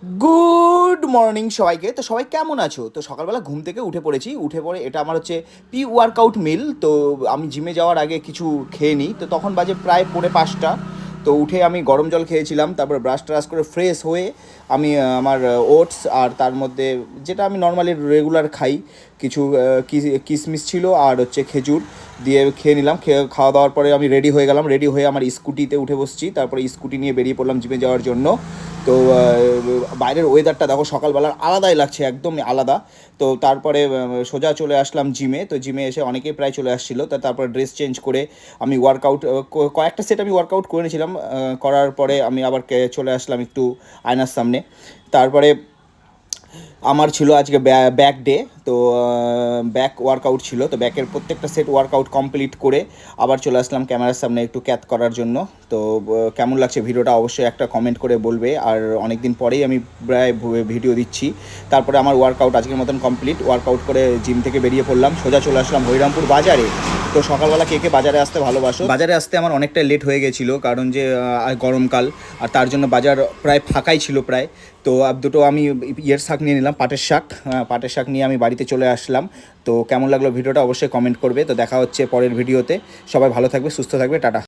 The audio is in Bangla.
গুড মর্নিং সবাইকে। তো সবাই কেমন আছো? তো সকালবেলা ঘুম থেকে উঠে পড়েছি। উঠে পড়ে এটা আমার হচ্ছে ওয়ার্কআউট মিল। তো আমি জিমে যাওয়ার আগে কিছু খেয়ে নিই। তো তখন বাজে প্রায় পৌনে 5টা। তো উঠে আমি গরম জল খেয়েছিলাম, তারপরে ব্রাশ ট্রাশ করে ফ্রেশ হয়ে আমি আমার ওটস আর তার মধ্যে যেটা আমি নর্মালি রেগুলার খাই কিছু কিশমিশ ছিল আর হচ্ছে খেজুর দিয়ে খেয়ে নিলাম। খাওয়া দাওয়ার পরে আমি রেডি হয়ে গেলাম। রেডি হয়ে আমার স্কুটিতে উঠে বসছি, তারপরে স্কুটি নিয়ে বেরিয়ে পড়লাম জিমে যাওয়ার জন্য। তো বাইরের ওয়েদারটা দেখো সকালবেলার আলাদাই লাগছে, একদমই আলাদা। তো তারপরে সোজা চলে আসলাম জিমে। তো জিমে এসে অনেকেই প্রায় চলে আসছিলো। তারপরে ড্রেস চেঞ্জ করে আমি ওয়ার্কআউট কয়েকটা সেট আমি ওয়ার্কআউট করে নিয়েছিলাম। করার পরে আমি আবার চলে আসলাম একটু আয়নার সামনে। তারপরে আমার ছিল আজকে ব্যাক ডে। তো ব্যাক ওয়ার্কআউট ছিল, তো ব্যাকের প্রত্যেকটা সেট ওয়ার্কআউট কমপ্লিট করে আবার চলে আসলাম ক্যামেরার সামনে একটু ক্যাত করার জন্য। তো কেমন লাগছে ভিডিওটা অবশ্যই একটা কমেন্ট করে বলবে। আর অনেক দিন পরেই আমি প্রায় ভিডিও দিচ্ছি। তারপরে আমার ওয়ার্কআউট আজকের মতন কমপ্লিট। ওয়ার্কআউট করে জিম থেকে বেরিয়ে পড়লাম, সোজা চলে আসলাম হরিরামপুর বাজারে। তো সকালবেলা কে কে বাজারে আসতে ভালোবাসো? বাজারে আসতে আমার অনেকটাই লেট হয়ে গেছিলো, কারণ যে গরমকাল, আর তার জন্য বাজার প্রায় ফাঁকাই ছিল প্রায়। তো দুটো আমি ইয়ের শাক নিয়ে নিলাম, পাটের শাক। পাটের শাক নিয়ে আমি বাড়িতে চলে আসলাম। তো কেমন লাগলো ভিডিওটা অবশ্যই কমেন্ট করবে। তো দেখা হচ্ছে পরের ভিডিওতে। সবাই ভালো থাকবে, সুস্থ থাকবে, টাটা।